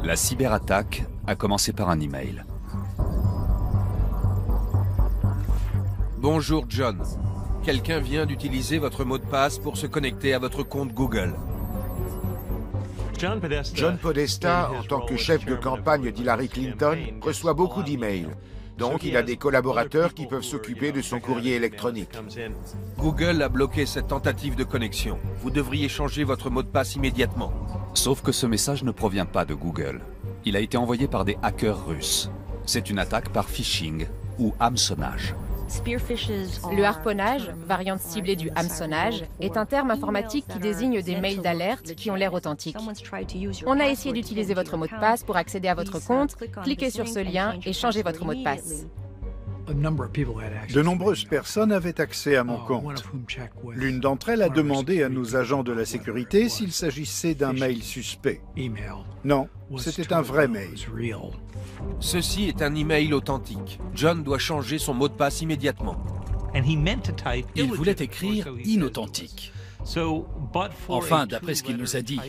La cyberattaque a commencé par un email. Bonjour John. Quelqu'un vient d'utiliser votre mot de passe pour se connecter à votre compte Google. John Podesta, en tant que chef de campagne d'Hillary Clinton, reçoit beaucoup d'emails. Donc il a des collaborateurs qui peuvent s'occuper de son courrier électronique. Google a bloqué cette tentative de connexion. Vous devriez changer votre mot de passe immédiatement. Sauf que ce message ne provient pas de Google. Il a été envoyé par des hackers russes. C'est une attaque par phishing ou hameçonnage. Le harponnage, variante ciblée du hameçonnage, est un terme informatique qui désigne des mails d'alerte qui ont l'air authentiques. On a essayé d'utiliser votre mot de passe pour accéder à votre compte, cliquez sur ce lien et changez votre mot de passe. De nombreuses personnes avaient accès à mon compte. L'une d'entre elles a demandé à nos agents de la sécurité s'il s'agissait d'un mail suspect. Non, c'était un vrai mail. Ceci est un email authentique. John doit changer son mot de passe immédiatement. Il voulait écrire inauthentique. Enfin, d'après ce qu'il nous a dit.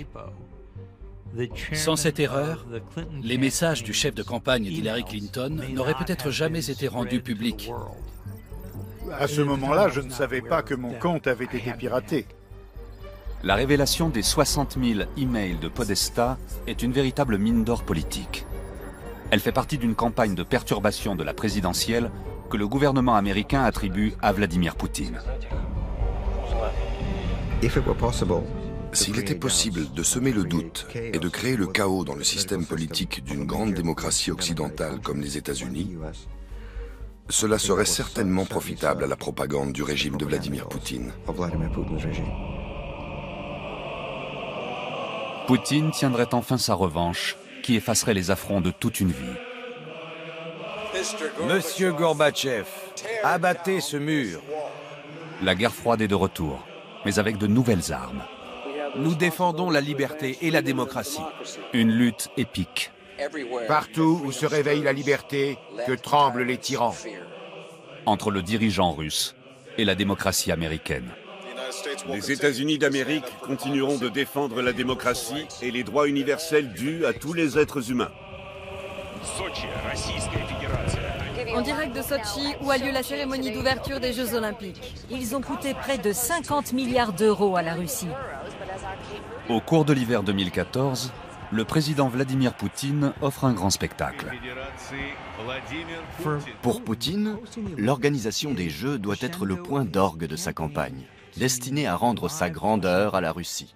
Sans cette erreur, les messages du chef de campagne d'Hillary Clinton n'auraient peut-être jamais été rendus publics. À ce moment-là, je ne savais pas que mon compte avait été piraté. La révélation des 60 000 emails de Podesta est une véritable mine d'or politique. Elle fait partie d'une campagne de perturbation de la présidentielle que le gouvernement américain attribue à Vladimir Poutine. S'il était possible de semer le doute et de créer le chaos dans le système politique d'une grande démocratie occidentale comme les États-Unis, cela serait certainement profitable à la propagande du régime de Vladimir Poutine. Poutine tiendrait enfin sa revanche, qui effacerait les affronts de toute une vie. Monsieur Gorbatchev, abattez ce mur. La guerre froide est de retour, mais avec de nouvelles armes. Nous défendons la liberté et la démocratie. Une lutte épique. Partout où se réveille la liberté, que tremblent les tyrans. Entre le dirigeant russe et la démocratie américaine. Les États-Unis d'Amérique continueront de défendre la démocratie et les droits universels dus à tous les êtres humains. En direct de Sochi, où a lieu la cérémonie d'ouverture des Jeux Olympiques. Ils ont coûté près de 50 milliards d'euros à la Russie. Au cours de l'hiver 2014, le président Vladimir Poutine offre un grand spectacle. Pour Poutine, l'organisation des Jeux doit être le point d'orgue de sa campagne, destiné à rendre sa grandeur à la Russie.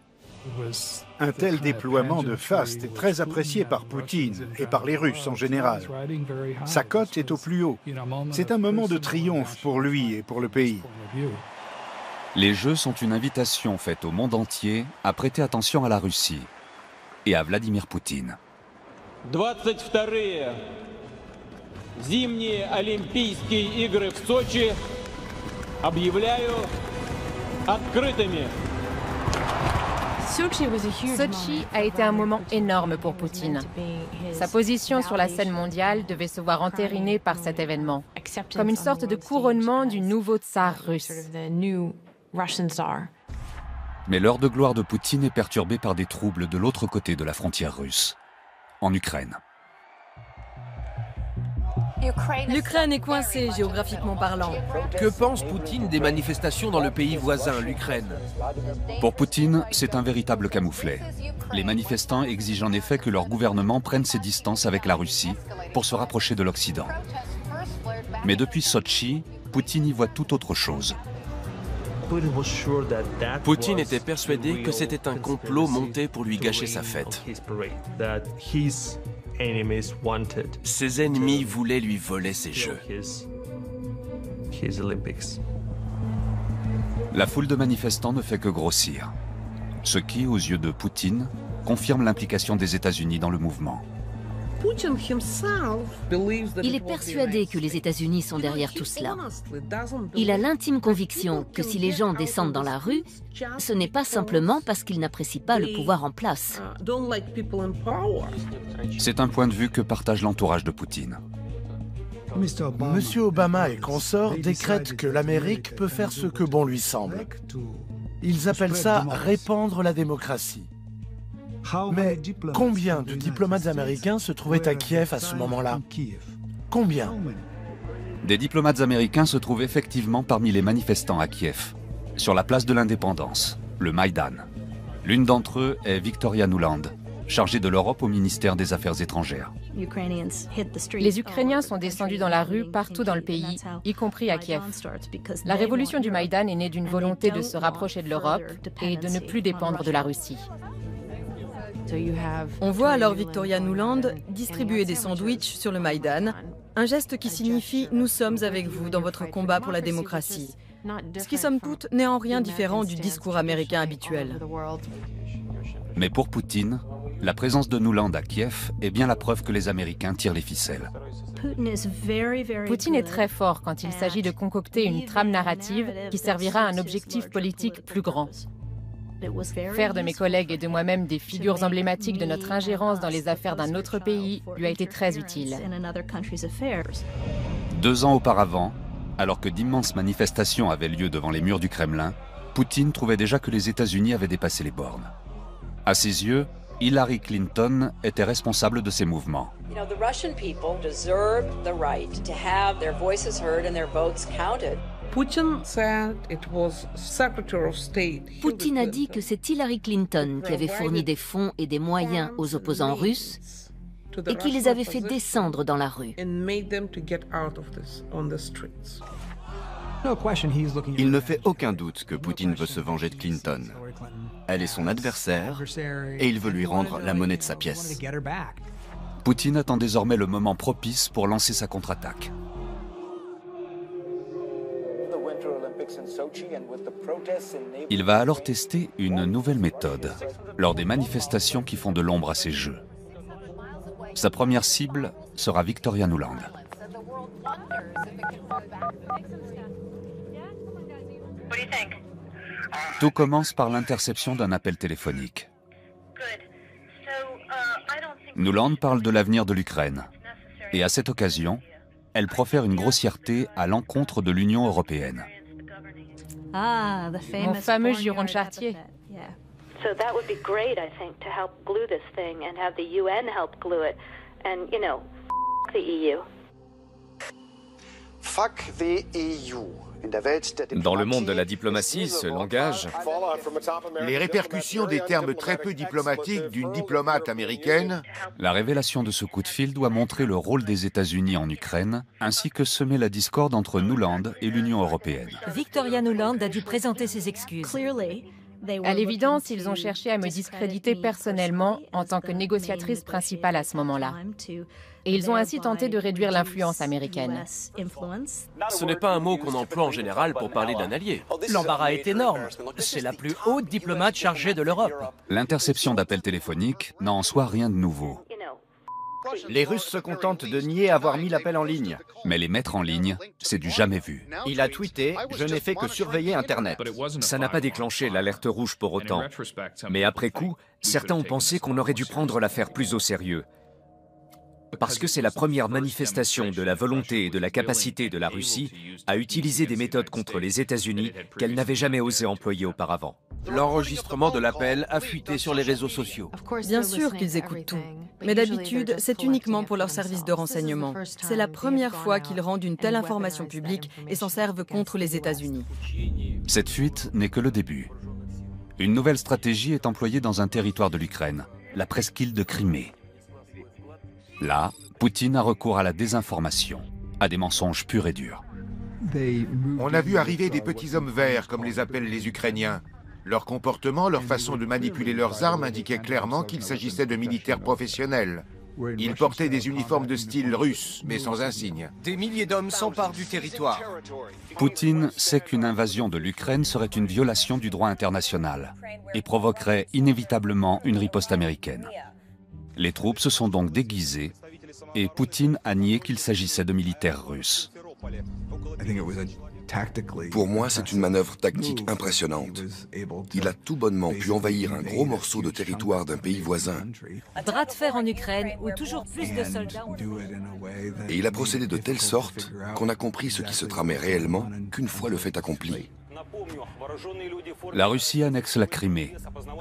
Un tel déploiement de faste est très apprécié par Poutine et par les Russes en général. Sa cote est au plus haut. C'est un moment de triomphe pour lui et pour le pays. Les Jeux sont une invitation faite au monde entier à prêter attention à la Russie et à Vladimir Poutine. 22-е зимние Олимпийские игры в Сочи объявляю открытыми. Sochi a été un moment énorme pour Poutine. Sa position sur la scène mondiale devait se voir entérinée par cet événement, comme une sorte de couronnement du nouveau tsar russe. Mais l'heure de gloire de Poutine est perturbée par des troubles de l'autre côté de la frontière russe, en Ukraine. L'Ukraine est coincée, géographiquement parlant. Que pense Poutine des manifestations dans le pays voisin, l'Ukraine? Pour Poutine, c'est un véritable camouflet. Les manifestants exigent en effet que leur gouvernement prenne ses distances avec la Russie pour se rapprocher de l'Occident. Mais depuis Sochi, Poutine y voit tout autre chose. Poutine était persuadé que c'était un complot monté pour lui gâcher sa fête. Ses ennemis voulaient lui voler ses Jeux. La foule de manifestants ne fait que grossir, ce qui, aux yeux de Poutine, confirme l'implication des États-Unis dans le mouvement. Il est persuadé que les États-Unis sont derrière tout cela. Il a l'intime conviction que si les gens descendent dans la rue, ce n'est pas simplement parce qu'ils n'apprécient pas le pouvoir en place. C'est un point de vue que partage l'entourage de Poutine. Monsieur Obama et consorts décrètent que l'Amérique peut faire ce que bon lui semble. Ils appellent ça répandre la démocratie. Mais combien de diplomates américains se trouvaient à Kiev à ce moment-là? Combien? Des diplomates américains se trouvent effectivement parmi les manifestants à Kiev, sur la place de l'Indépendance, le Maïdan. L'une d'entre eux est Victoria Nuland, chargée de l'Europe au ministère des Affaires étrangères. Les Ukrainiens sont descendus dans la rue partout dans le pays, y compris à Kiev. La révolution du Maïdan est née d'une volonté de se rapprocher de l'Europe et de ne plus dépendre de la Russie. On voit alors Victoria Nuland distribuer des sandwichs sur le Maïdan, un geste qui signifie « nous sommes avec vous dans votre combat pour la démocratie ». Ce qui, somme toute, n'est en rien différent du discours américain habituel. Mais pour Poutine, la présence de Nuland à Kiev est bien la preuve que les Américains tirent les ficelles. Poutine est très fort quand il s'agit de concocter une trame narrative qui servira à un objectif politique plus grand. Faire de mes collègues et de moi-même des figures emblématiques de notre ingérence dans les affaires d'un autre pays lui a été très utile. 2 ans auparavant, alors que d'immenses manifestations avaient lieu devant les murs du Kremlin, Poutine trouvait déjà que les États-Unis avaient dépassé les bornes. À ses yeux, Hillary Clinton était responsable de ces mouvements. Poutine a dit que c'est Hillary Clinton qui avait fourni des fonds et des moyens aux opposants russes et qui les avait fait descendre dans la rue. Il ne fait aucun doute que Poutine veut se venger de Clinton. Elle est son adversaire et il veut lui rendre la monnaie de sa pièce. Poutine attend désormais le moment propice pour lancer sa contre-attaque. Il va alors tester une nouvelle méthode lors des manifestations qui font de l'ombre à ses jeux. Sa première cible sera Victoria Nuland. Tout commence par l'interception d'un appel téléphonique. Nuland parle de l'avenir de l'Ukraine. Et à cette occasion, elle profère une grossièreté à l'encontre de l'Union européenne. Mon fameux juron de Chartier. Dans le monde de la diplomatie, ce langage... Les répercussions des termes très peu diplomatiques d'une diplomate américaine... La révélation de ce coup de fil doit montrer le rôle des États-Unis en Ukraine, ainsi que semer la discorde entre Nuland et l'Union européenne. Victoria Nuland a dû présenter ses excuses. À l'évidence, ils ont cherché à me discréditer personnellement en tant que négociatrice principale à ce moment-là. Et ils ont ainsi tenté de réduire l'influence américaine. Ce n'est pas un mot qu'on emploie en général pour parler d'un allié. L'embarras est énorme. C'est la plus haute diplomate chargée de l'Europe. L'interception d'appels téléphoniques n'a en soi rien de nouveau. Les Russes se contentent de nier avoir mis l'appel en ligne. Mais les mettre en ligne, c'est du jamais vu. Il a tweeté « Je n'ai fait que surveiller Internet ». Ça n'a pas déclenché l'alerte rouge pour autant. Mais après coup, certains ont pensé qu'on aurait dû prendre l'affaire plus au sérieux. Parce que c'est la première manifestation de la volonté et de la capacité de la Russie à utiliser des méthodes contre les États-Unis qu'elle n'avait jamais osé employer auparavant. L'enregistrement de l'appel a fuité sur les réseaux sociaux. Bien sûr qu'ils écoutent tout. Mais d'habitude, c'est uniquement pour leur service de renseignement. C'est la première fois qu'ils rendent une telle information publique et s'en servent contre les États-Unis. Cette fuite n'est que le début. Une nouvelle stratégie est employée dans un territoire de l'Ukraine, la presqu'île de Crimée. Là, Poutine a recours à la désinformation, à des mensonges purs et durs. On a vu arriver des petits hommes verts, comme les appellent les Ukrainiens. Leur comportement, leur façon de manipuler leurs armes indiquaient clairement qu'il s'agissait de militaires professionnels. Ils portaient des uniformes de style russe, mais sans insigne. Des milliers d'hommes s'emparent du territoire. Poutine sait qu'une invasion de l'Ukraine serait une violation du droit international et provoquerait inévitablement une riposte américaine. Les troupes se sont donc déguisées et Poutine a nié qu'il s'agissait de militaires russes. Pour moi, c'est une manœuvre tactique impressionnante. Il a tout bonnement pu envahir un gros morceau de territoire d'un pays voisin. Bras de fer en Ukraine, où toujours plus de soldats ont... Et il a procédé de telle sorte qu'on a compris ce qui se tramait réellement qu'une fois le fait accompli. La Russie annexe la Crimée,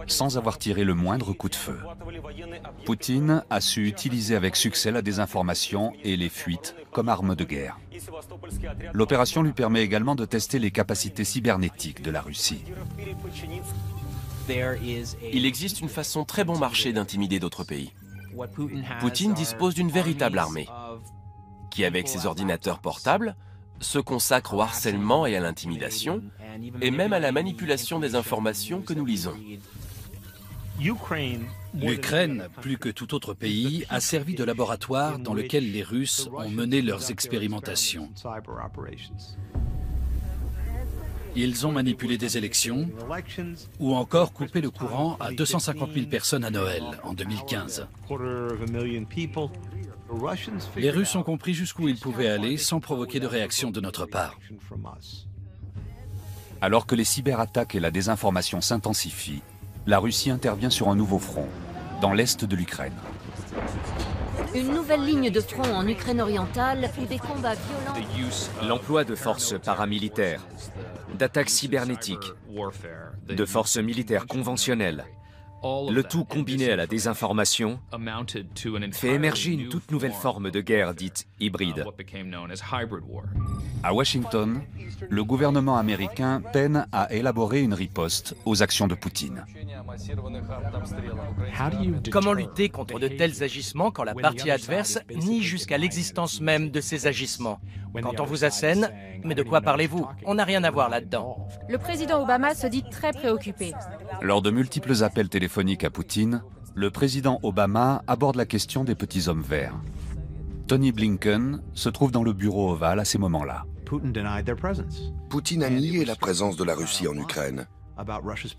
sans avoir tiré le moindre coup de feu. Poutine a su utiliser avec succès la désinformation et les fuites comme arme de guerre. L'opération lui permet également de tester les capacités cybernétiques de la Russie. Il existe une façon très bon marché d'intimider d'autres pays. Poutine dispose d'une véritable armée, qui avec ses ordinateurs portables, se consacre au harcèlement et à l'intimidation, et même à la manipulation des informations que nous lisons. L'Ukraine, plus que tout autre pays, a servi de laboratoire dans lequel les Russes ont mené leurs expérimentations. Ils ont manipulé des élections ou encore coupé le courant à 250 000 personnes à Noël en 2015. Les Russes ont compris jusqu'où ils pouvaient aller sans provoquer de réaction de notre part. Alors que les cyberattaques et la désinformation s'intensifient, la Russie intervient sur un nouveau front, dans l'est de l'Ukraine. Une nouvelle ligne de front en Ukraine orientale où des combats violents... L'emploi de forces paramilitaires, d'attaques cybernétiques, de forces militaires conventionnelles, le tout combiné à la désinformation, fait émerger une toute nouvelle forme de guerre dite hybride. À Washington, le gouvernement américain peine à élaborer une riposte aux actions de Poutine. Comment lutter contre de tels agissements quand la partie adverse nie jusqu'à l'existence même de ces agissements? Quand on vous assène, mais de quoi parlez-vous? On n'a rien à voir là-dedans. Le président Obama se dit très préoccupé. Lors de multiples appels téléphoniques à Poutine, le président Obama aborde la question des petits hommes verts. Tony Blinken se trouve dans le bureau ovale à ces moments-là. Poutine a nié la présence de la Russie en Ukraine.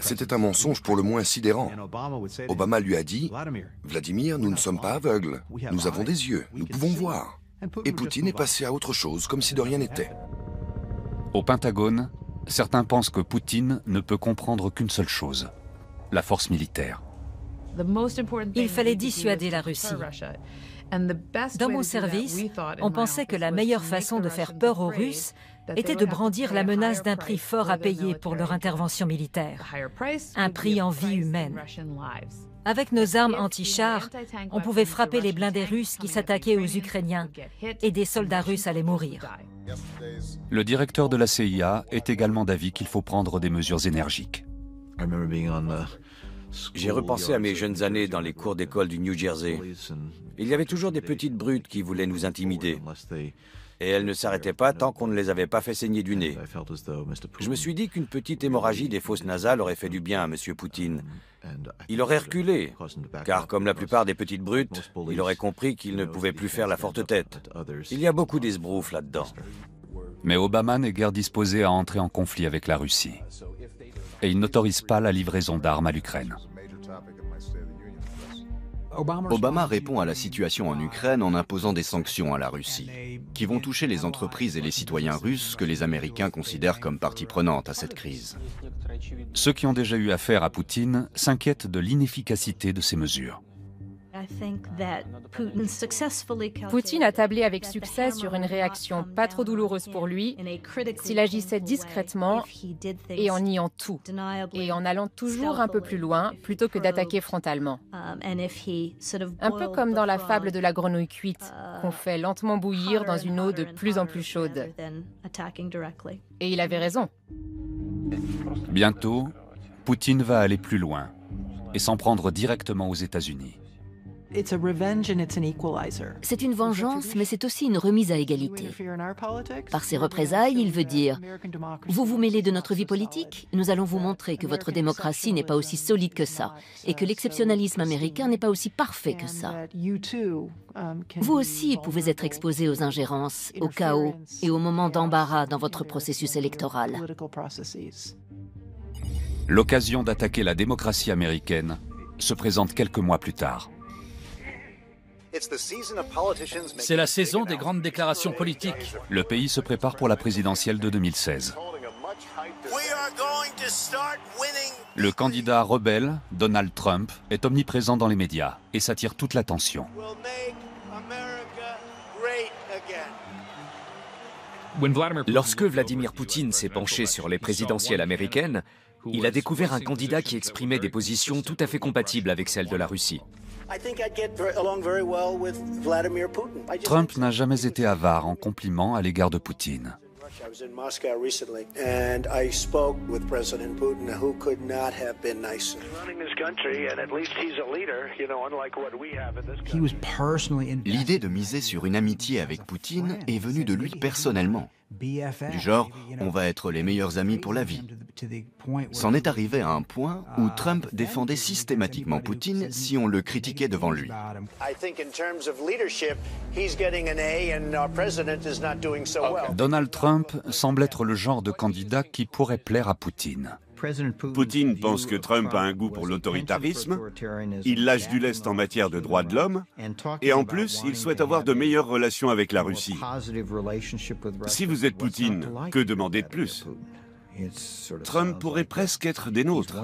C'était un mensonge pour le moins sidérant. Obama lui a dit « Vladimir, nous ne sommes pas aveugles. Nous avons des yeux, nous pouvons voir. » Et Poutine est passé à autre chose, comme si de rien n'était. Au Pentagone, certains pensent que Poutine ne peut comprendre qu'une seule chose, la force militaire. Il fallait dissuader la Russie. Dans mon service, on pensait que la meilleure façon de faire peur aux Russes était de brandir la menace d'un prix fort à payer pour leur intervention militaire, un prix en vie humaine. Avec nos armes anti-chars, on pouvait frapper les blindés russes qui s'attaquaient aux Ukrainiens et des soldats russes allaient mourir. Le directeur de la CIA est également d'avis qu'il faut prendre des mesures énergiques. J'ai repensé à mes jeunes années dans les cours d'école du New Jersey. Il y avait toujours des petites brutes qui voulaient nous intimider. Et elles ne s'arrêtaient pas tant qu'on ne les avait pas fait saigner du nez. Je me suis dit qu'une petite hémorragie des fosses nasales aurait fait du bien à M. Poutine. Il aurait reculé, car comme la plupart des petites brutes, il aurait compris qu'il ne pouvait plus faire la forte tête. Il y a beaucoup d'esbroufs là-dedans. Mais Obama n'est guère disposé à entrer en conflit avec la Russie. Et il n'autorise pas la livraison d'armes à l'Ukraine. Obama répond à la situation en Ukraine en imposant des sanctions à la Russie, qui vont toucher les entreprises et les citoyens russes que les Américains considèrent comme partie prenante à cette crise. Ceux qui ont déjà eu affaire à Poutine s'inquiètent de l'inefficacité de ces mesures. Poutine a tablé avec succès sur une réaction pas trop douloureuse pour lui s'il agissait discrètement et en niant tout, et en allant toujours un peu plus loin plutôt que d'attaquer frontalement. Un peu comme dans la fable de la grenouille cuite, qu'on fait lentement bouillir dans une eau de plus en plus chaude. Et il avait raison. Bientôt, Poutine va aller plus loin et s'en prendre directement aux États-Unis. C'est une vengeance, mais c'est aussi une remise à égalité. Par ces représailles, il veut dire « Vous vous mêlez de notre vie politique? Nous allons vous montrer que votre démocratie n'est pas aussi solide que ça, et que l'exceptionnalisme américain n'est pas aussi parfait que ça. Vous aussi pouvez être exposé aux ingérences, au chaos et aux moments d'embarras dans votre processus électoral. » L'occasion d'attaquer la démocratie américaine se présente quelques mois plus tard. C'est la saison des grandes déclarations politiques. Le pays se prépare pour la présidentielle de 2016. Le candidat rebelle, Donald Trump, est omniprésent dans les médias et s'attire toute l'attention. Lorsque Vladimir Poutine s'est penché sur les présidentielles américaines, il a découvert un candidat qui exprimait des positions tout à fait compatibles avec celles de la Russie. Trump n'a jamais été avare en compliments à l'égard de Poutine. L'idée de miser sur une amitié avec Poutine est venue de lui personnellement. Du genre, on va être les meilleurs amis pour la vie. C'en est arrivé à un point où Trump défendait systématiquement Poutine si on le critiquait devant lui. Donald Trump semble être le genre de candidat qui pourrait plaire à Poutine. Poutine pense que Trump a un goût pour l'autoritarisme, il lâche du lest en matière de droits de l'homme, et en plus, il souhaite avoir de meilleures relations avec la Russie. Si vous êtes Poutine, que demander de plus? Trump pourrait presque être des nôtres.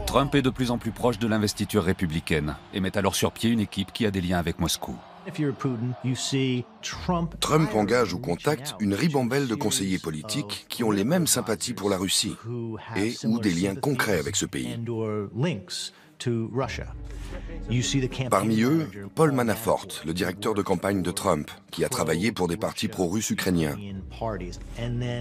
Trump est de plus en plus proche de l'investiture républicaine et met alors sur pied une équipe qui a des liens avec Moscou. Trump engage ou contacte une ribambelle de conseillers politiques qui ont les mêmes sympathies pour la Russie et ou des liens concrets avec ce pays. Parmi eux, Paul Manafort, le directeur de campagne de Trump, qui a travaillé pour des partis pro-russes ukrainiens.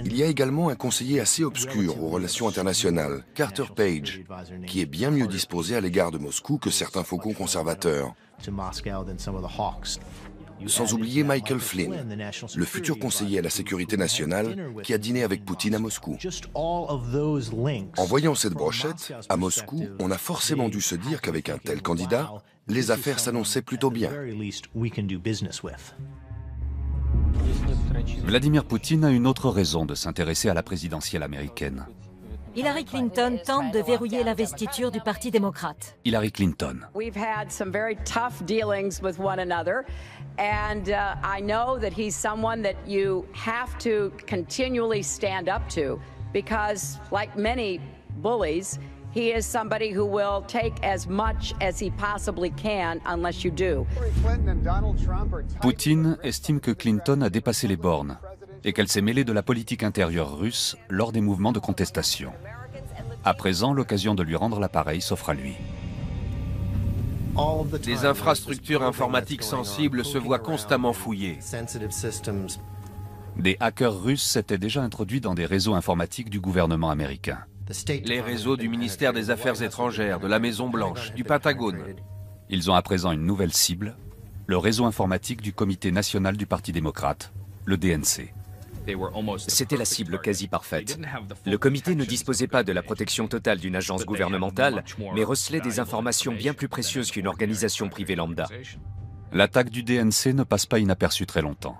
Il y a également un conseiller assez obscur aux relations internationales, Carter Page, qui est bien mieux disposé à l'égard de Moscou que certains faucons conservateurs. Sans oublier Michael Flynn, le futur conseiller à la sécurité nationale qui a dîné avec Poutine à Moscou. En voyant cette brochette, à Moscou, on a forcément dû se dire qu'avec un tel candidat, les affaires s'annonçaient plutôt bien. Vladimir Poutine a une autre raison de s'intéresser à la présidentielle américaine. Hillary Clinton tente de verrouiller l'investiture du Parti démocrate. Hillary Clinton. We've had some very tough dealings with one another, and I know that he's someone that you have to continually stand up to, because like many bullies, he is somebody who will take as much as he possibly can unless you do. Poutine estime que Clinton a dépassé les bornes et qu'elle s'est mêlée de la politique intérieure russe lors des mouvements de contestation. À présent, l'occasion de lui rendre l'appareil s'offre à lui. Des infrastructures informatiques sensibles se voient constamment fouillées. Des hackers russes s'étaient déjà introduits dans des réseaux informatiques du gouvernement américain. Les réseaux du ministère des Affaires étrangères, de la Maison-Blanche, du Pentagone. Ils ont à présent une nouvelle cible, le réseau informatique du Comité national du Parti démocrate, le DNC. C'était la cible quasi parfaite. Le comité ne disposait pas de la protection totale d'une agence gouvernementale, mais recelait des informations bien plus précieuses qu'une organisation privée lambda. L'attaque du DNC ne passe pas inaperçue très longtemps.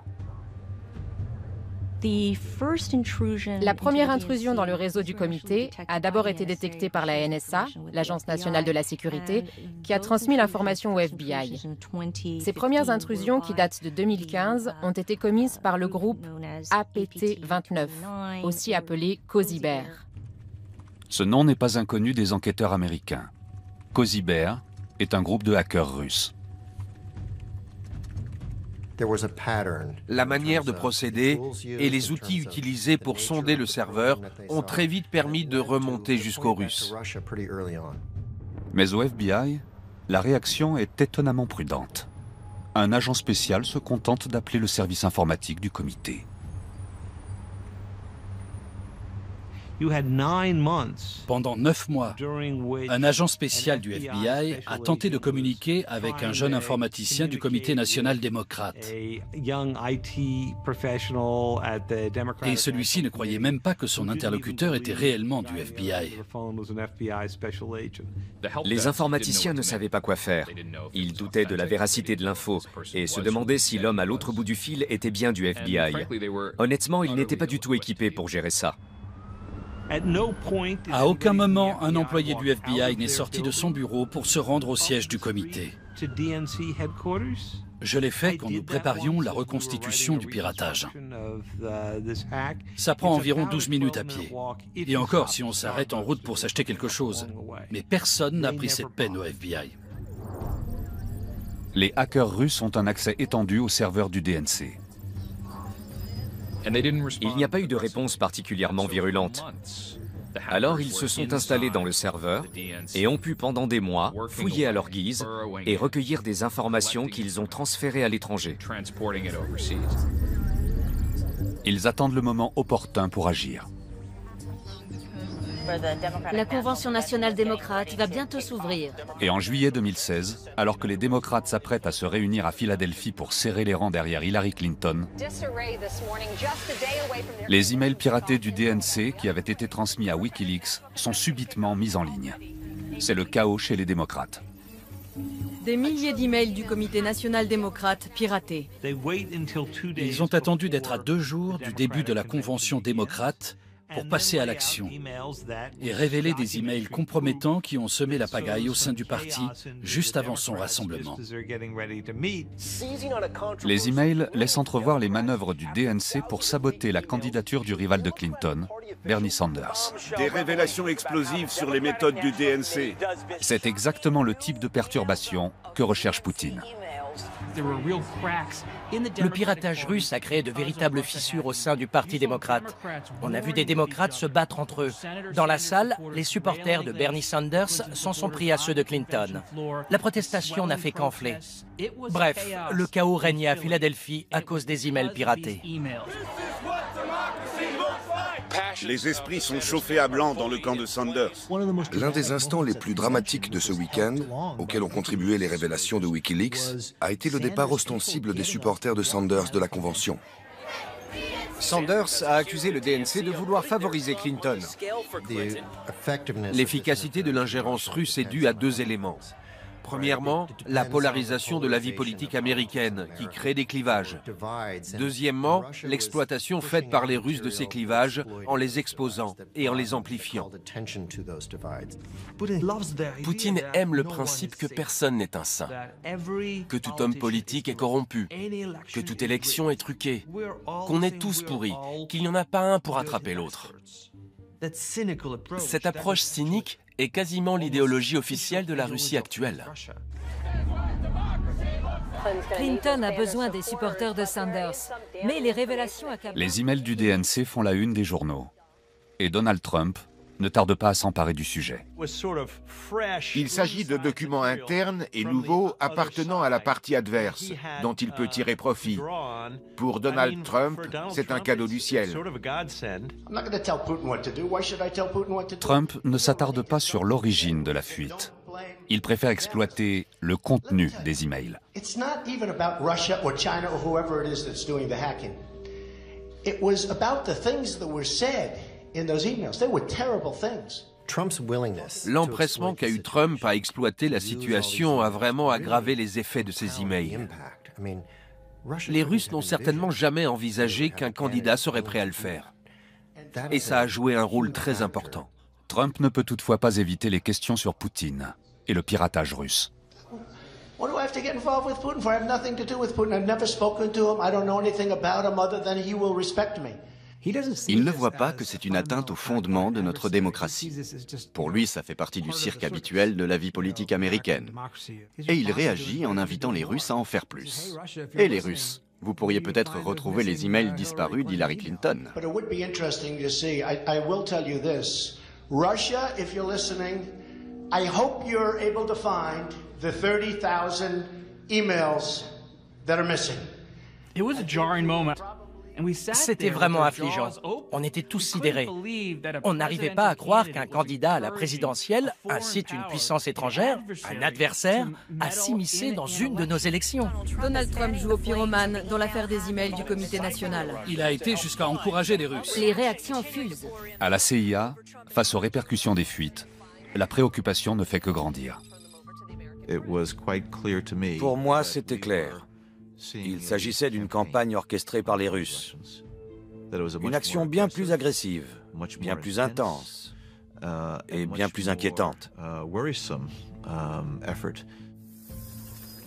La première intrusion dans le réseau du comité a d'abord été détectée par la NSA, l'Agence nationale de la sécurité, qui a transmis l'information au FBI. Ces premières intrusions, qui datent de 2015, ont été commises par le groupe APT-29, aussi appelé Cozy Bear. Ce nom n'est pas inconnu des enquêteurs américains. Cozy Bear est un groupe de hackers russes. La manière de procéder et les outils utilisés pour sonder le serveur ont très vite permis de remonter jusqu'aux Russes. Mais au FBI, la réaction est étonnamment prudente. Un agent spécial se contente d'appeler le service informatique du comité. Pendant 9 mois, un agent spécial du FBI a tenté de communiquer avec un jeune informaticien du Comité national démocrate. Et celui-ci ne croyait même pas que son interlocuteur était réellement du FBI. Les informaticiens ne savaient pas quoi faire. Ils doutaient de la véracité de l'info et se demandaient si l'homme à l'autre bout du fil était bien du FBI. Honnêtement, ils n'étaient pas du tout équipés pour gérer ça. À aucun moment, un employé du FBI n'est sorti de son bureau pour se rendre au siège du comité. Je l'ai fait quand nous préparions la reconstitution du piratage. Ça prend environ 12 minutes à pied. Et encore si on s'arrête en route pour s'acheter quelque chose. Mais personne n'a pris cette peine au FBI. Les hackers russes ont un accès étendu aux serveurs du DNC. Il n'y a pas eu de réponse particulièrement virulente. Alors ils se sont installés dans le serveur et ont pu pendant des mois fouiller à leur guise et recueillir des informations qu'ils ont transférées à l'étranger. Ils attendent le moment opportun pour agir. La Convention nationale démocrate va bientôt s'ouvrir. Et en juillet 2016, alors que les démocrates s'apprêtent à se réunir à Philadelphie pour serrer les rangs derrière Hillary Clinton, les emails piratés du DNC qui avaient été transmis à Wikileaks sont subitement mis en ligne. C'est le chaos chez les démocrates. Des milliers d'emails du Comité national démocrate piratés. Ils ont attendu d'être à 2 jours du début de la Convention démocrate pour passer à l'action et révéler des emails compromettants qui ont semé la pagaille au sein du parti juste avant son rassemblement. Les emails laissent entrevoir les manœuvres du DNC pour saboter la candidature du rival de Clinton, Bernie Sanders. Des révélations explosives sur les méthodes du DNC. C'est exactement le type de perturbation que recherche Poutine. Le piratage russe a créé de véritables fissures au sein du Parti démocrate. On a vu des démocrates se battre entre eux. Dans la salle, les supporters de Bernie Sanders s'en sont pris à ceux de Clinton. La protestation n'a fait qu'enfler. Bref, le chaos régnait à Philadelphie à cause des emails piratés. Les esprits sont chauffés à blanc dans le camp de Sanders. L'un des instants les plus dramatiques de ce week-end, auquel ont contribué les révélations de Wikileaks, a été le départ ostensible des supporters de Sanders de la Convention. Sanders a accusé le DNC de vouloir favoriser Clinton. L'efficacité de l'ingérence russe est due à 2 éléments. Premièrement, la polarisation de la vie politique américaine, qui crée des clivages. Deuxièmement, l'exploitation faite par les Russes de ces clivages en les exposant et en les amplifiant. Poutine aime le principe que personne n'est un saint, que tout homme politique est corrompu, que toute élection est truquée, qu'on est tous pourris, qu'il n'y en a pas un pour attraper l'autre. Cette approche cynique est quasiment l'idéologie officielle de la Russie actuelle. Clinton a besoin des supporters de Sanders, mais les révélations accablent. Les emails du DNC font la une des journaux. Et Donald Trump ne tarde pas à s'emparer du sujet. Il s'agit de documents internes et nouveaux appartenant à la partie adverse, dont il peut tirer profit. Pour Donald Trump, c'est un cadeau du ciel. Trump ne s'attarde pas sur l'origine de la fuite. Il préfère exploiter le contenu des emails. It's not even about Russia or China or whoever it is that's doing the hacking. It was about the things that were said in those emails. They were terrible things. L'empressement qu'a eu Trump à exploiter la situation a vraiment aggravé les effets de ces emails. Les Russes n'ont certainement jamais envisagé qu'un candidat serait prêt à le faire. Et ça a joué un rôle très important. Trump ne peut toutefois pas éviter les questions sur Poutine et le piratage russe. What do I have to get involved with Putin for? I have nothing to do with Putin. I've never spoken to him. I don't know anything about him other than he will respect me. Il ne voit pas que c'est une atteinte au fondement de notre démocratie. Pour lui, ça fait partie du cirque habituel de la vie politique américaine. Et il réagit en invitant les Russes à en faire plus. Et les Russes, vous pourriez peut-être retrouver les emails disparus d'Hillary Clinton. But it would be interesting to see. I will tell you this. Russia, if you're listening, I hope you're able to find the 30,000 emails that are missing. It was a jarring moment. C'était vraiment affligeant. On était tous sidérés. On n'arrivait pas à croire qu'un candidat à la présidentielle incite une puissance étrangère, un adversaire, à s'immiscer dans une de nos élections. Donald Trump joue au pyromane dans l'affaire des emails du Comité national. Il a été jusqu'à encourager les Russes. Les réactions fusent. À la CIA, face aux répercussions des fuites, la préoccupation ne fait que grandir. Pour moi, c'était clair. Il s'agissait d'une campagne orchestrée par les Russes. Une action bien plus agressive, bien plus intense et bien plus inquiétante.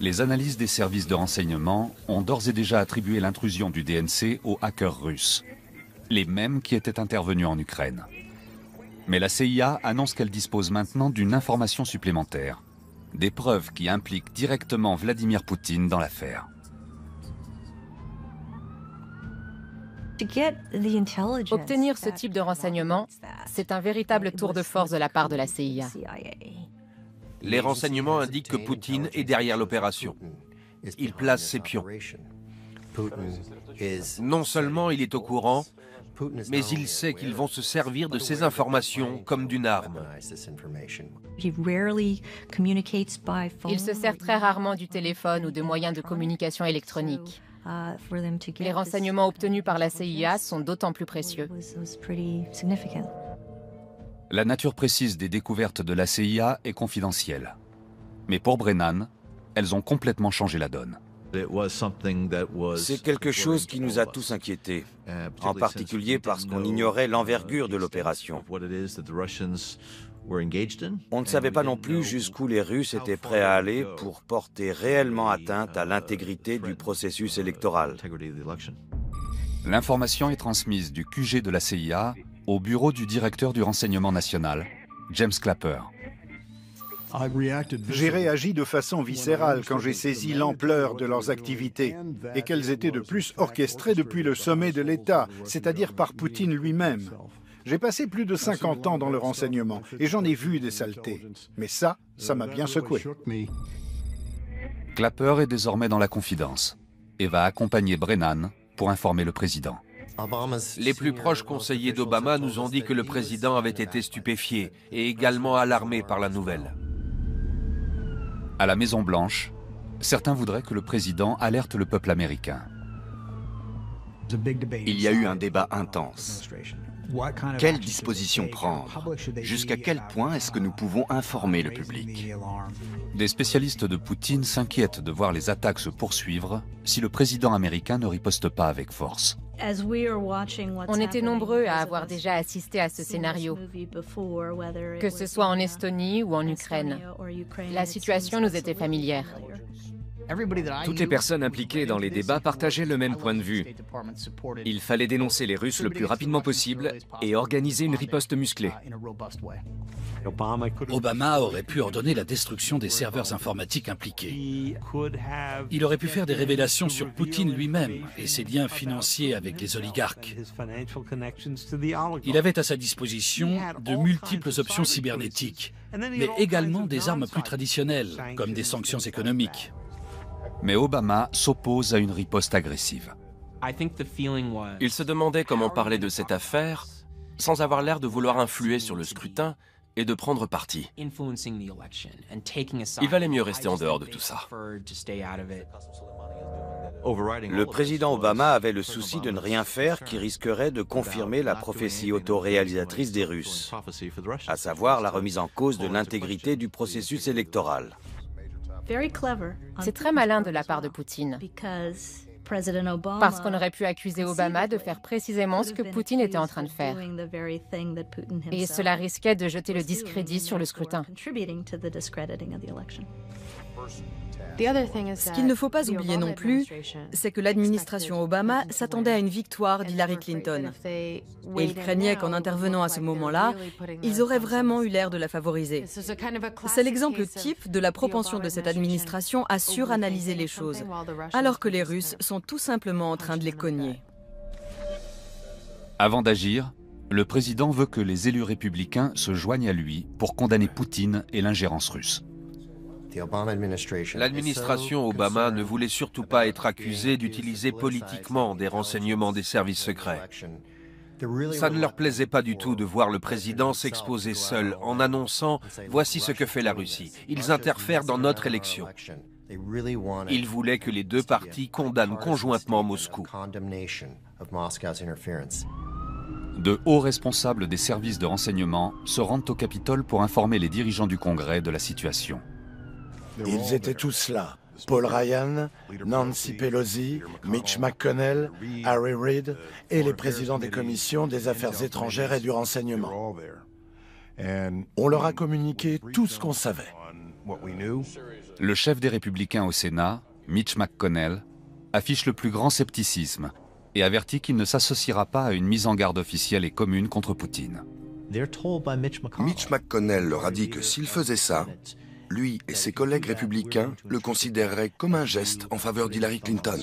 Les analyses des services de renseignement ont d'ores et déjà attribué l'intrusion du DNC aux hackers russes, les mêmes qui étaient intervenus en Ukraine. Mais la CIA annonce qu'elle dispose maintenant d'une information supplémentaire. Des preuves qui impliquent directement Vladimir Poutine dans l'affaire. Obtenir ce type de renseignements, c'est un véritable tour de force de la part de la CIA. Les renseignements indiquent que Poutine est derrière l'opération. Il place ses pions. Non seulement il est au courant, mais il sait qu'ils vont se servir de ces informations comme d'une arme. Il se sert très rarement du téléphone ou de moyens de communication électronique. Les renseignements obtenus par la CIA sont d'autant plus précieux. La nature précise des découvertes de la CIA est confidentielle. Mais pour Brennan, elles ont complètement changé la donne. C'est quelque chose qui nous a tous inquiétés, en particulier parce qu'on ignorait l'envergure de l'opération. On ne savait pas non plus jusqu'où les Russes étaient prêts à aller pour porter réellement atteinte à l'intégrité du processus électoral. L'information est transmise du QG de la CIA au bureau du directeur du renseignement national, James Clapper. J'ai réagi de façon viscérale quand j'ai saisi l'ampleur de leurs activités et qu'elles étaient de plus orchestrées depuis le sommet de l'État, c'est-à-dire par Poutine lui-même. J'ai passé plus de 50 ans dans le renseignement et j'en ai vu des saletés. Mais ça m'a bien secoué. Clapper est désormais dans la confidence et va accompagner Brennan pour informer le président. Les plus proches conseillers d'Obama nous ont dit que le président avait été stupéfié et également alarmé par la nouvelle. À la Maison-Blanche, certains voudraient que le président alerte le peuple américain. Il y a eu un débat intense. Quelles dispositions prendre? Jusqu'à quel point est-ce que nous pouvons informer le public? Des spécialistes de Poutine s'inquiètent de voir les attaques se poursuivre si le président américain ne riposte pas avec force. On était nombreux à avoir déjà assisté à ce scénario, que ce soit en Estonie ou en Ukraine. La situation nous était familière. Toutes les personnes impliquées dans les débats partageaient le même point de vue. Il fallait dénoncer les Russes le plus rapidement possible et organiser une riposte musclée. Obama aurait pu ordonner la destruction des serveurs informatiques impliqués. Il aurait pu faire des révélations sur Poutine lui-même et ses liens financiers avec les oligarques. Il avait à sa disposition de multiples options cybernétiques, mais également des armes plus traditionnelles, comme des sanctions économiques. Mais Obama s'oppose à une riposte agressive. Il se demandait comment parler de cette affaire sans avoir l'air de vouloir influer sur le scrutin et de prendre parti. Il valait mieux rester en dehors de tout ça. Le président Obama avait le souci de ne rien faire qui risquerait de confirmer la prophétie autoréalisatrice des Russes, à savoir la remise en cause de l'intégrité du processus électoral. C'est très malin de la part de Poutine, parce qu'on aurait pu accuser Obama de faire précisément ce que Poutine était en train de faire. Et cela risquait de jeter le discrédit sur le scrutin. Ce qu'il ne faut pas oublier non plus, c'est que l'administration Obama s'attendait à une victoire d'Hillary Clinton. Et ils craignaient qu'en intervenant à ce moment-là, ils auraient vraiment eu l'air de la favoriser. C'est l'exemple type de la propension de cette administration à suranalyser les choses, alors que les Russes sont tout simplement en train de les cogner. Avant d'agir, le président veut que les élus républicains se joignent à lui pour condamner Poutine et l'ingérence russe. L'administration Obama ne voulait surtout pas être accusée d'utiliser politiquement des renseignements des services secrets. Ça ne leur plaisait pas du tout de voir le président s'exposer seul en annonçant « Voici ce que fait la Russie. Ils interfèrent dans notre élection ». Ils voulaient que les deux parties condamnent conjointement Moscou. De hauts responsables des services de renseignement se rendent au Capitole pour informer les dirigeants du Congrès de la situation. Ils étaient tous là. Paul Ryan, Nancy Pelosi, Mitch McConnell, Harry Reid et les présidents des commissions des affaires étrangères et du renseignement. On leur a communiqué tout ce qu'on savait. Le chef des Républicains au Sénat, Mitch McConnell, affiche le plus grand scepticisme et avertit qu'il ne s'associera pas à une mise en garde officielle et commune contre Poutine. Mitch McConnell leur a dit que s'ils faisaient ça, lui et ses collègues républicains le considéreraient comme un geste en faveur d'Hillary Clinton.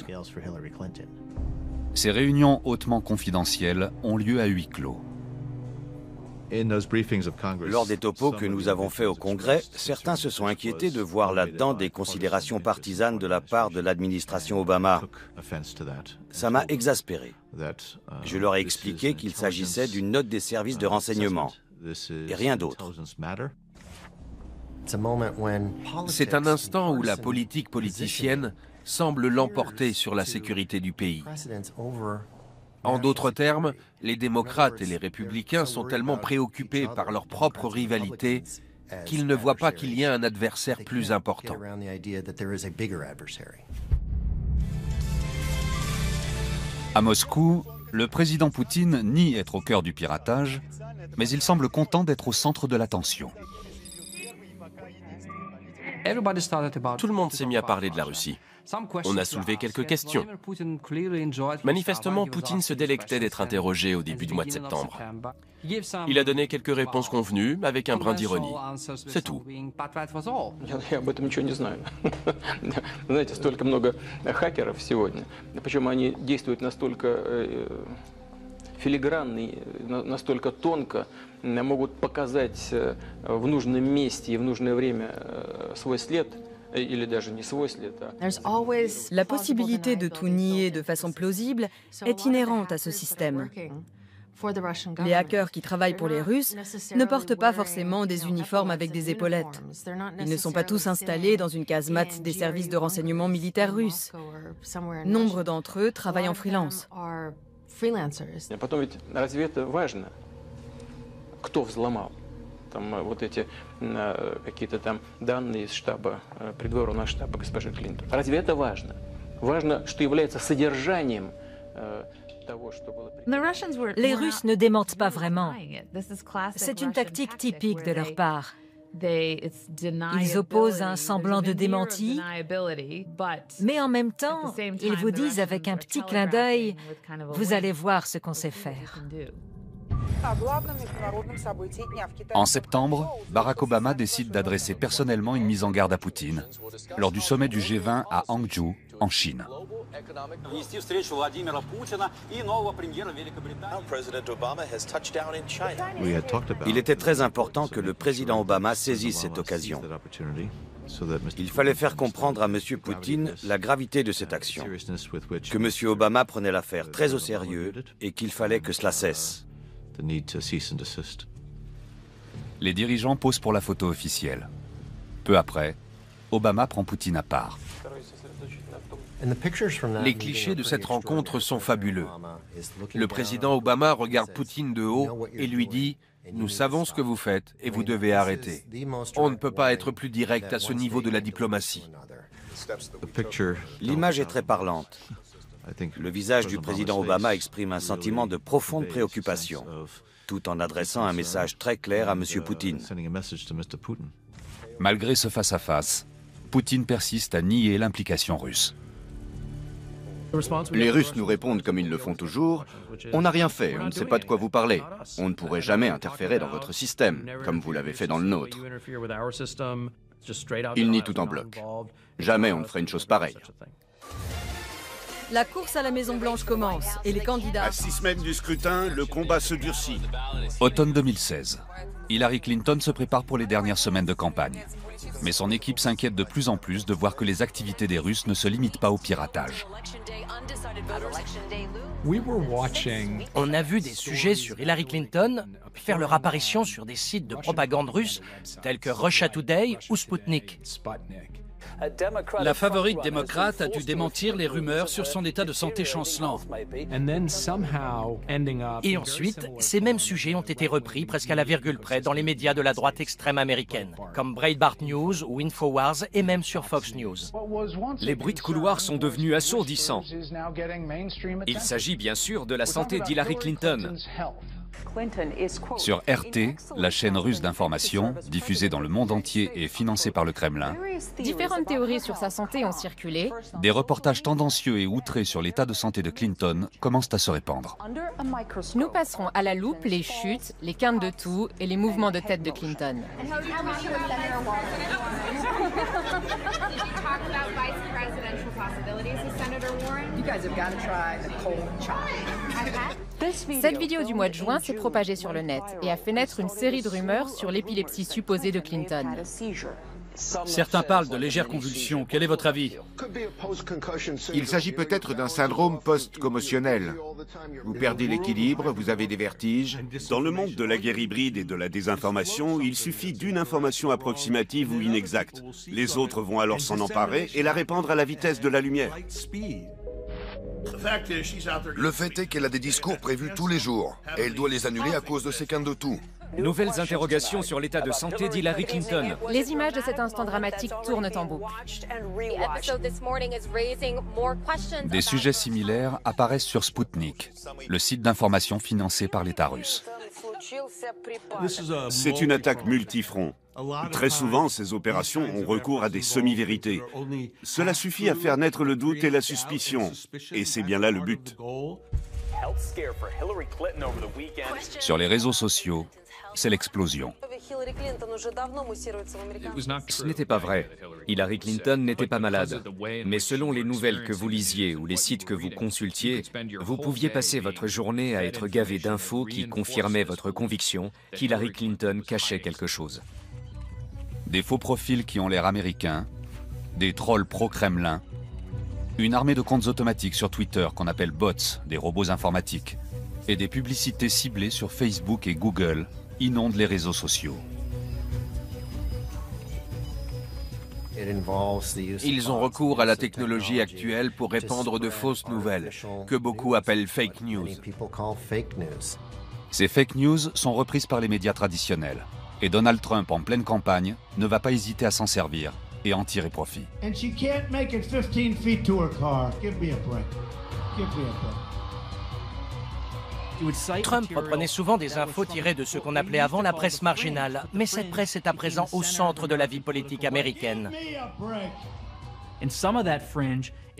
Ces réunions hautement confidentielles ont lieu à huis clos. Lors des topos que nous avons faits au Congrès, certains se sont inquiétés de voir là-dedans des considérations partisanes de la part de l'administration Obama. Ça m'a exaspéré. Je leur ai expliqué qu'il s'agissait d'une note des services de renseignement et rien d'autre. C'est un instant où la politique politicienne semble l'emporter sur la sécurité du pays. En d'autres termes, les démocrates et les républicains sont tellement préoccupés par leur propre rivalité qu'ils ne voient pas qu'il y a un adversaire plus important. À Moscou, le président Poutine nie être au cœur du piratage, mais il semble content d'être au centre de l'attention. Tout le monde s'est mis à parler de la Russie. On a soulevé quelques questions. Manifestement, Poutine se délectait d'être interrogé au début du mois de septembre. Il a donné quelques réponses convenues, avec un brin d'ironie. C'est tout. La possibilité de tout nier de façon plausible est inhérente à ce système. Les hackers qui travaillent pour les Russes ne portent pas forcément des uniformes avec des épaulettes. Ils ne sont pas tous installés dans une casemate des services de renseignement militaires russes. Nombre d'entre eux travaillent en freelance. Там вот эти какие-то там данные из штаба, придворного штаба госпожи Клинтон. Разве это важно? Важно, что является содержанием того, что было... Les Russes ne démentent pas vraiment. C'est une tactique typique de leur part. Ils opposent un semblant de démenti, mais en même temps, ils vous disent avec un petit clin d'œil, vous allez voir ce qu'on sait faire. En septembre, Barack Obama décide d'adresser personnellement une mise en garde à Poutine lors du sommet du G20 à Hangzhou, en Chine. Il était très important que le président Obama saisisse cette occasion. Il fallait faire comprendre à M. Poutine la gravité de cette action, que M. Obama prenait l'affaire très au sérieux et qu'il fallait que cela cesse. Les dirigeants posent pour la photo officielle. Peu après, Obama prend Poutine à part. Les clichés de cette rencontre sont fabuleux. Le président Obama regarde Poutine de haut et lui dit « Nous savons ce que vous faites et vous devez arrêter. On ne peut pas être plus direct à ce niveau de la diplomatie. » L'image est très parlante. Le visage du président Obama exprime un sentiment de profonde préoccupation, tout en adressant un message très clair à M. Poutine. Malgré ce face-à-face, Poutine persiste à nier l'implication russe. Les Russes nous répondent comme ils le font toujours. On n'a rien fait, on ne sait pas de quoi vous parlez. On ne pourrait jamais interférer dans votre système, comme vous l'avez fait dans le nôtre. Ils nient tout en bloc. Jamais on ne ferait une chose pareille. La course à la Maison-Blanche commence et les candidats... À 6 semaines du scrutin, le combat se durcit. Automne 2016. Hillary Clinton se prépare pour les dernières semaines de campagne. Mais son équipe s'inquiète de plus en plus de voir que les activités des Russes ne se limitent pas au piratage. On a vu des sujets sur Hillary Clinton faire leur apparition sur des sites de propagande russe tels que Russia Today ou Sputnik. La favorite démocrate a dû démentir les rumeurs sur son état de santé chancelant. Et ensuite, ces mêmes sujets ont été repris presque à la virgule près dans les médias de la droite extrême américaine, comme Breitbart News ou InfoWars et même sur Fox News. Les bruits de couloir sont devenus assourdissants. Il s'agit bien sûr de la santé d'Hillary Clinton. Sur RT, la chaîne russe d'information, diffusée dans le monde entier et financée par le Kremlin, différentes théories sur sa santé ont circulé. Des reportages tendancieux et outrés sur l'état de santé de Clinton commencent à se répandre. Nous passerons à la loupe les chutes, les quintes de toux et les mouvements de tête de Clinton. Cette vidéo du mois de juin s'est propagée sur le net et a fait naître une série de rumeurs sur l'épilepsie supposée de Clinton. Certains parlent de légères convulsions. Quel est votre avis? Il s'agit peut-être d'un syndrome post-commotionnel. Vous perdez l'équilibre, vous avez des vertiges. Dans le monde de la guerre hybride et de la désinformation, il suffit d'une information approximative ou inexacte. Les autres vont alors s'en emparer et la répandre à la vitesse de la lumière. Le fait est qu'elle a des discours prévus tous les jours, et elle doit les annuler à cause de ces quintes de tout. Nouvelles interrogations sur l'état de santé d'Hillary Clinton. Les images de cet instant dramatique tournent en boucle. Des sujets similaires apparaissent sur Sputnik, le site d'information financé par l'État russe. C'est une attaque multifront. Très souvent, ces opérations ont recours à des semi-vérités. Cela suffit à faire naître le doute et la suspicion. Et c'est bien là le but. Sur les réseaux sociaux, c'est l'explosion. Ce n'était pas vrai. Hillary Clinton n'était pas malade. Mais selon les nouvelles que vous lisiez ou les sites que vous consultiez, vous pouviez passer votre journée à être gavé d'infos qui confirmaient votre conviction qu'Hillary Clinton cachait quelque chose. Des faux profils qui ont l'air américains, des trolls pro-Kremlin, une armée de comptes automatiques sur Twitter qu'on appelle bots, des robots informatiques, et des publicités ciblées sur Facebook et Google inondent les réseaux sociaux. Ils ont recours à la technologie actuelle pour répandre de fausses nouvelles, que beaucoup appellent fake news. Ces fake news sont reprises par les médias traditionnels. Et Donald Trump, en pleine campagne, ne va pas hésiter à s'en servir et en tirer profit. And she can't make it 15 feet to her car. Give me a break. Give me a break. Trump reprenait souvent des infos tirées de ce qu'on appelait avant la presse marginale, mais cette presse est à présent au centre de la vie politique américaine.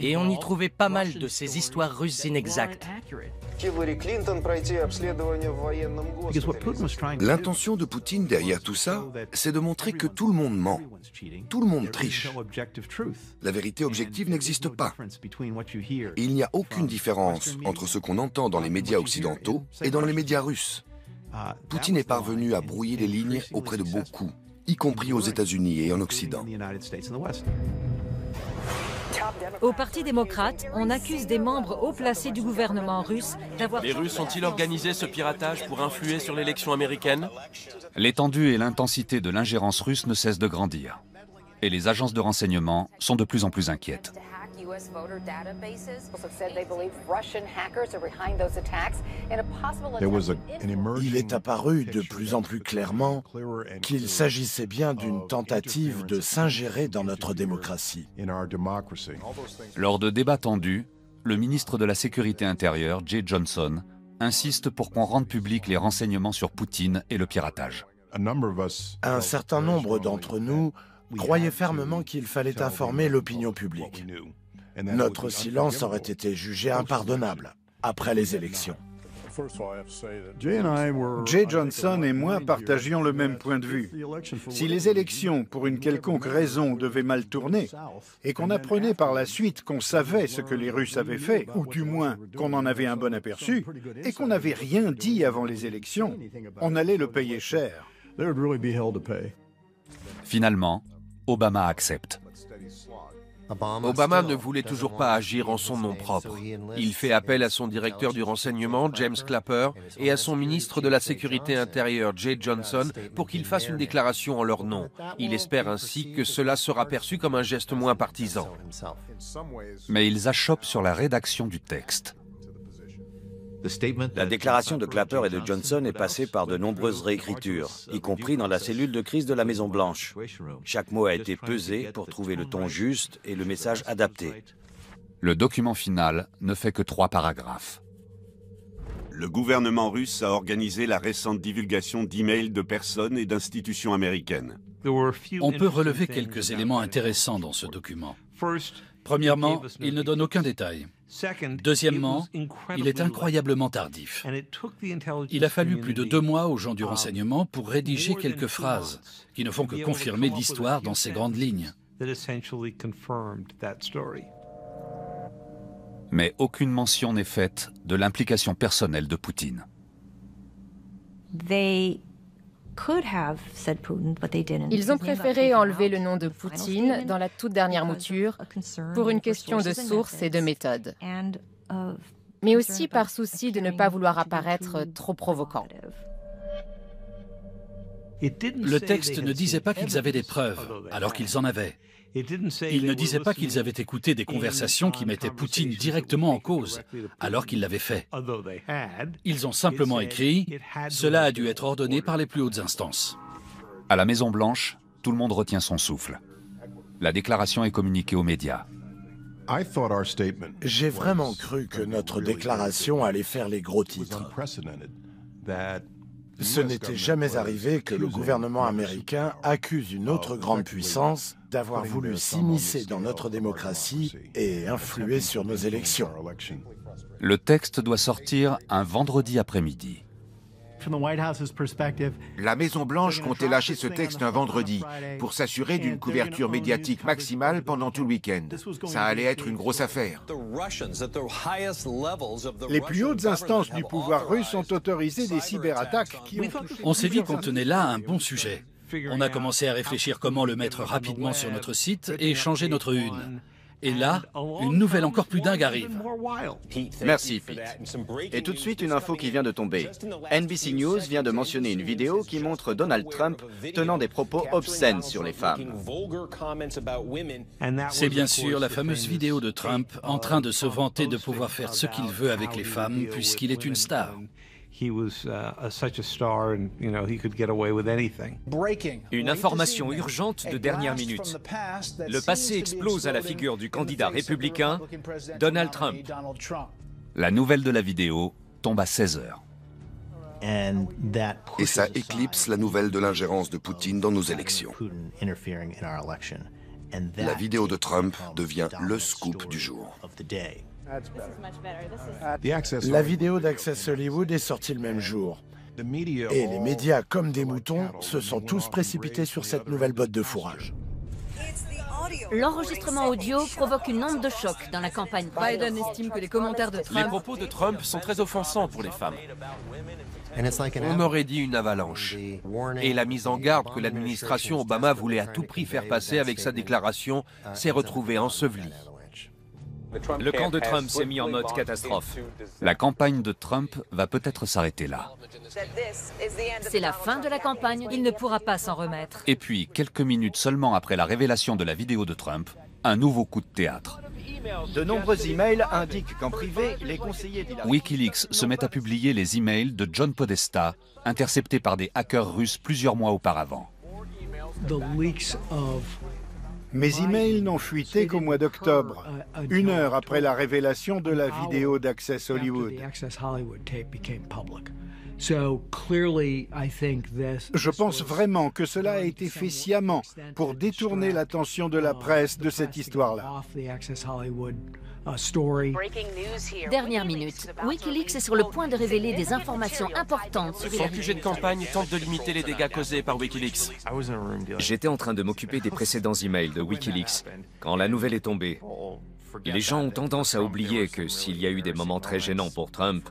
Et on y trouvait pas mal de ces histoires russes inexactes. L'intention de Poutine derrière tout ça, c'est de montrer que tout le monde ment. Tout le monde triche. La vérité objective n'existe pas. Il n'y a aucune différence entre ce qu'on entend dans les médias occidentaux et dans les médias russes. Poutine est parvenu à brouiller les lignes auprès de beaucoup, y compris aux États-Unis et en Occident. Au Parti démocrate, on accuse des membres haut placés du gouvernement russe d'avoir... Les Russes ont-ils organisé ce piratage pour influer sur l'élection américaine? L'étendue et l'intensité de l'ingérence russe ne cessent de grandir. Et les agences de renseignement sont de plus en plus inquiètes. Il est apparu de plus en plus clairement qu'il s'agissait bien d'une tentative de s'ingérer dans notre démocratie. Lors de débats tendus, le ministre de la Sécurité intérieure, Jeh Johnson, insiste pour qu'on rende public les renseignements sur Poutine et le piratage. Un certain nombre d'entre nous croyaient fermement qu'il fallait informer l'opinion publique. Notre silence aurait été jugé impardonnable après les élections. Jeh Johnson et moi partagions le même point de vue. Si les élections, pour une quelconque raison, devaient mal tourner, et qu'on apprenait par la suite qu'on savait ce que les Russes avaient fait, ou du moins qu'on en avait un bon aperçu, et qu'on n'avait rien dit avant les élections, on allait le payer cher. Finalement, Obama accepte. Obama ne voulait toujours pas agir en son nom propre. Il fait appel à son directeur du renseignement, James Clapper, et à son ministre de la Sécurité intérieure, Jeh Johnson, pour qu'ils fassent une déclaration en leur nom. Il espère ainsi que cela sera perçu comme un geste moins partisan. Mais ils achoppent sur la rédaction du texte. La déclaration de Clapper et de Johnson est passée par de nombreuses réécritures, y compris dans la cellule de crise de la Maison-Blanche. Chaque mot a été pesé pour trouver le ton juste et le message adapté. Le document final ne fait que 3 paragraphes. Le gouvernement russe a organisé la récente divulgation d'emails de personnes et d'institutions américaines. On peut relever quelques éléments intéressants dans ce document. Premièrement, il ne donne aucun détail. Deuxièmement, il est incroyablement tardif. Il a fallu plus de 2 mois aux gens du renseignement pour rédiger quelques phrases qui ne font que confirmer l'histoire dans ses grandes lignes. Mais aucune mention n'est faite de l'implication personnelle de Poutine. Ils ont préféré enlever le nom de Poutine dans la toute dernière mouture pour une question de source et de méthode, mais aussi par souci de ne pas vouloir apparaître trop provoquant. Le texte ne disait pas qu'ils avaient des preuves, alors qu'ils en avaient. Il ne disait pas qu'ils avaient écouté des conversations qui mettaient Poutine directement en cause, alors qu'ils l'avaient fait. Ils ont simplement écrit « Cela a dû être ordonné par les plus hautes instances ». À la Maison-Blanche, tout le monde retient son souffle. La déclaration est communiquée aux médias. J'ai vraiment cru que notre déclaration allait faire les gros titres. Ce n'était jamais arrivé que le gouvernement américain accuse une autre grande puissance d'avoir voulu s'immiscer dans notre démocratie et influer sur nos élections. Le texte doit sortir un vendredi après-midi. La Maison-Blanche comptait lâcher ce texte un vendredi pour s'assurer d'une couverture médiatique maximale pendant tout le week-end. Ça allait être une grosse affaire. Les plus hautes instances du pouvoir russe ont autorisé des cyberattaques qui ont... On s'est dit qu'on tenait là un bon sujet. On a commencé à réfléchir comment le mettre rapidement sur notre site et changer notre une. Et là, une nouvelle encore plus dingue arrive. Merci, Pete. Et tout de suite, une info qui vient de tomber. NBC News vient de mentionner une vidéo qui montre Donald Trump tenant des propos obscènes sur les femmes. C'est bien sûr la fameuse vidéo de Trump en train de se vanter de pouvoir faire ce qu'il veut avec les femmes puisqu'il est une star. Une information urgente de dernière minute. Le passé explose à la figure du candidat républicain, Donald Trump. La nouvelle de la vidéo tombe à 16 h. Et ça éclipse la nouvelle de l'ingérence de Poutine dans nos élections. La vidéo de Trump devient le scoop du jour. La vidéo d'Access Hollywood est sortie le même jour. Et les médias, comme des moutons, se sont tous précipités sur cette nouvelle botte de fourrage. L'enregistrement audio provoque une onde de choc dans la campagne. Biden estime que les commentaires de Trump... Les propos de Trump sont très offensants pour les femmes. On aurait dit une avalanche. Et la mise en garde que l'administration Obama voulait à tout prix faire passer avec sa déclaration s'est retrouvée ensevelie. Le camp de Trump s'est mis en mode catastrophe. La campagne de Trump va peut-être s'arrêter là. C'est la fin de la campagne. Il ne pourra pas s'en remettre. Et puis, quelques minutes seulement après la révélation de la vidéo de Trump, un nouveau coup de théâtre. De nombreux emails indiquent qu'en privé, les conseillers d'Hillary... Wikileaks se met à publier les emails de John Podesta, interceptés par des hackers russes plusieurs mois auparavant. Mes emails n'ont fuité qu'au mois d'octobre, 1 heure après la révélation de la vidéo d'Access Hollywood. Je pense vraiment que cela a été fait sciemment pour détourner l'attention de la presse de cette histoire-là. Dernière minute. Wikileaks est sur le point de révéler des informations importantes sur Son QG de campagne tente de limiter les dégâts causés par Wikileaks. J'étais en train de m'occuper des précédents emails de Wikileaks quand la nouvelle est tombée. Les gens ont tendance à oublier que s'il y a eu des moments très gênants pour Trump,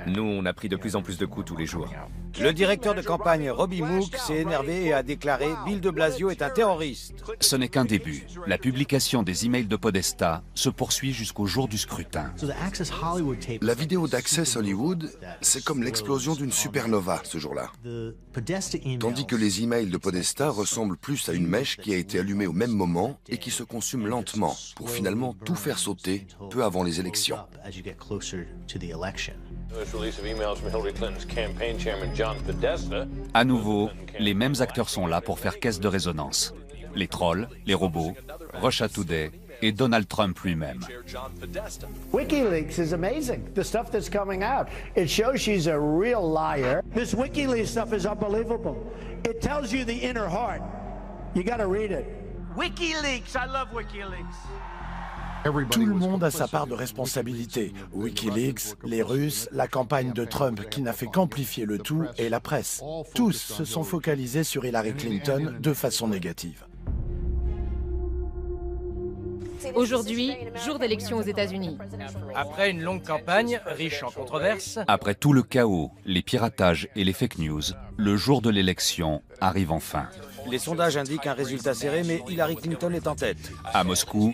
nous, on a pris de plus en plus de coups tous les jours. Le directeur de campagne Robbie Mook s'est énervé et a déclaré « Bill de Blasio est un terroriste ». Ce n'est qu'un début. La publication des emails de Podesta se poursuit jusqu'au jour du scrutin. La vidéo d'Access Hollywood, c'est comme l'explosion d'une supernova ce jour-là. Tandis que les emails de Podesta ressemblent plus à une mèche qui a été allumée au même moment et qui se consume lentement pour finalement tout faire sauter peu avant les élections. À nouveau, les mêmes acteurs sont là pour faire caisse de résonance. Les trolls, les robots, Russia Today et Donald Trump lui-même. WikiLeaks is amazing. The stuff that's coming out. It shows she's a real liar. This WikiLeaks stuff is unbelievable. It tells you the inner heart. You got to read it. WikiLeaks, I love WikiLeaks. Tout le monde a sa part de responsabilité. Wikileaks, les Russes, la campagne de Trump qui n'a fait qu'amplifier le tout et la presse. Tous se sont focalisés sur Hillary Clinton de façon négative. Aujourd'hui, jour d'élection aux États-Unis. Après une longue campagne, riche en controverses... Après tout le chaos, les piratages et les fake news, le jour de l'élection arrive enfin. Les sondages indiquent un résultat serré, mais Hillary Clinton est en tête. À Moscou,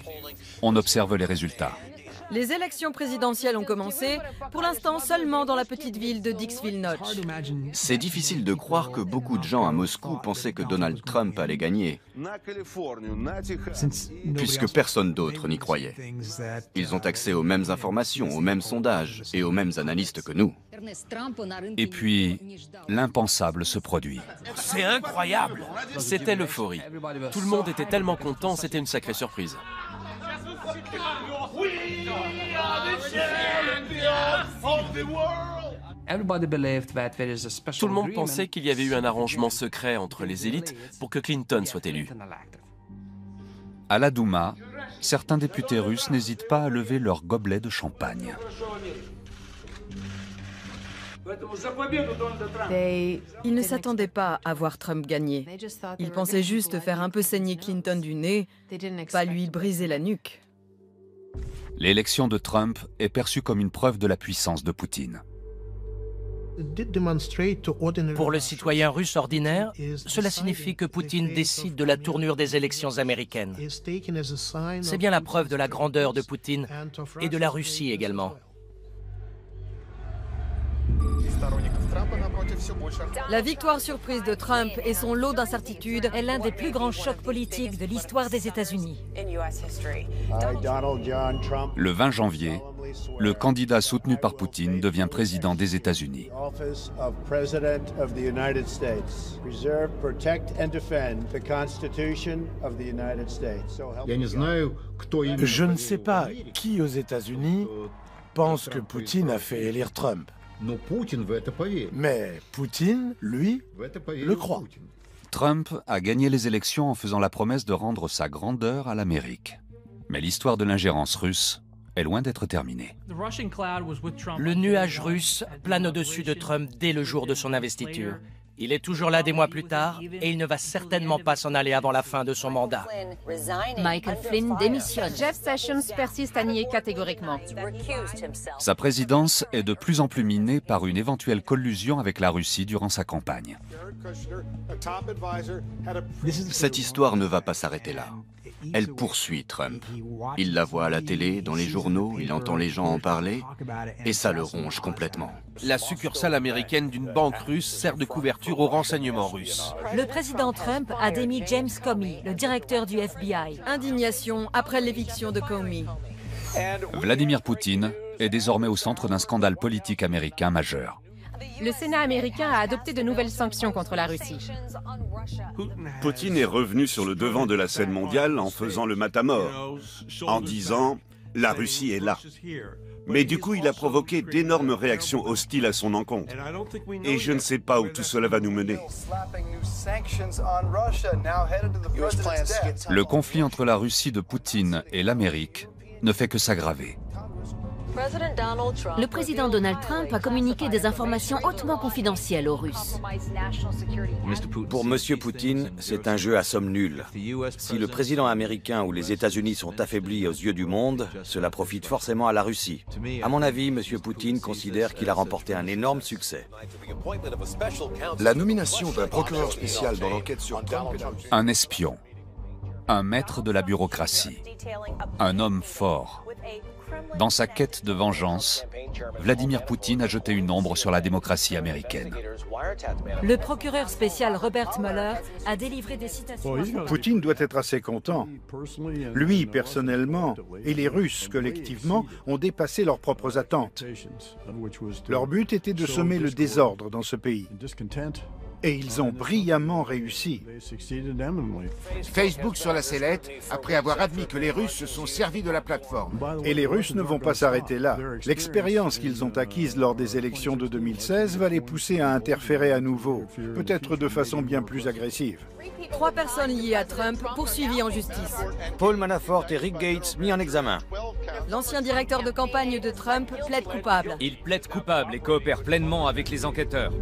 on observe les résultats. Les élections présidentielles ont commencé, pour l'instant seulement dans la petite ville de Dixville Notch. C'est difficile de croire que beaucoup de gens à Moscou pensaient que Donald Trump allait gagner, puisque personne d'autre n'y croyait. Ils ont accès aux mêmes informations, aux mêmes sondages et aux mêmes analystes que nous. Et puis, l'impensable se produit. C'est incroyable! C'était l'euphorie. Tout le monde était tellement content, c'était une sacrée surprise. Tout le monde pensait qu'il y avait eu un arrangement secret entre les élites pour que Clinton soit élu. À la Douma, certains députés russes n'hésitent pas à lever leur gobelet de champagne. Ils ne s'attendaient pas à voir Trump gagner. Ils pensaient juste faire un peu saigner Clinton du nez, pas lui briser la nuque. L'élection de Trump est perçue comme une preuve de la puissance de Poutine. Pour le citoyen russe ordinaire, cela signifie que Poutine décide de la tournure des élections américaines. C'est bien la preuve de la grandeur de Poutine et de la Russie également. La victoire surprise de Trump et son lot d'incertitudes est l'un des plus grands chocs politiques de l'histoire des États-Unis. Le 20 janvier, le candidat soutenu par Poutine devient président des États-Unis. Je ne sais pas qui aux États-Unis pense que Poutine a fait élire Trump. Mais Poutine, lui, le croit. Trump a gagné les élections en faisant la promesse de rendre sa grandeur à l'Amérique. Mais l'histoire de l'ingérence russe est loin d'être terminée. Le nuage russe plane au-dessus de Trump dès le jour de son investiture. Il est toujours là des mois plus tard et il ne va certainement pas s'en aller avant la fin de son mandat. Michael Flynn démissionne. Jeff Sessions persiste à nier catégoriquement. Sa présidence est de plus en plus minée par une éventuelle collusion avec la Russie durant sa campagne. Cette histoire ne va pas s'arrêter là. Elle poursuit Trump. Il la voit à la télé, dans les journaux, il entend les gens en parler, et ça le ronge complètement. La succursale américaine d'une banque russe sert de couverture aux renseignements russes. Le président Trump a démis James Comey, le directeur du FBI. Indignation après l'éviction de Comey. Vladimir Poutine est désormais au centre d'un scandale politique américain majeur. Le Sénat américain a adopté de nouvelles sanctions contre la Russie. Poutine est revenu sur le devant de la scène mondiale en faisant le matamor, en disant « la Russie est là ». Mais du coup, il a provoqué d'énormes réactions hostiles à son encontre. Et je ne sais pas où tout cela va nous mener. Le conflit entre la Russie de Poutine et l'Amérique ne fait que s'aggraver. Le président Donald Trump a communiqué des informations hautement confidentielles aux Russes. Pour M. Poutine, c'est un jeu à somme nulle. Si le président américain ou les États-Unis sont affaiblis aux yeux du monde, cela profite forcément à la Russie. À mon avis, M. Poutine considère qu'il a remporté un énorme succès. La nomination d'un procureur spécial dans l'enquête sur Trump et la Russie. Un espion, un maître de la bureaucratie, un homme fort. Dans sa quête de vengeance, Vladimir Poutine a jeté une ombre sur la démocratie américaine. Le procureur spécial Robert Mueller a délivré des citations... Poutine doit être assez content. Lui, personnellement, et les Russes, collectivement, ont dépassé leurs propres attentes. Leur but était de semer le désordre dans ce pays. Et ils ont brillamment réussi. Facebook sur la sellette, après avoir admis que les Russes se sont servis de la plateforme. Et les Russes ne vont pas s'arrêter là. L'expérience qu'ils ont acquise lors des élections de 2016 va les pousser à interférer à nouveau, peut-être de façon bien plus agressive. 3 personnes liées à Trump poursuivies en justice. Paul Manafort et Rick Gates mis en examen. L'ancien directeur de campagne de Trump plaide coupable. Il plaide coupable et coopère pleinement avec les enquêteurs.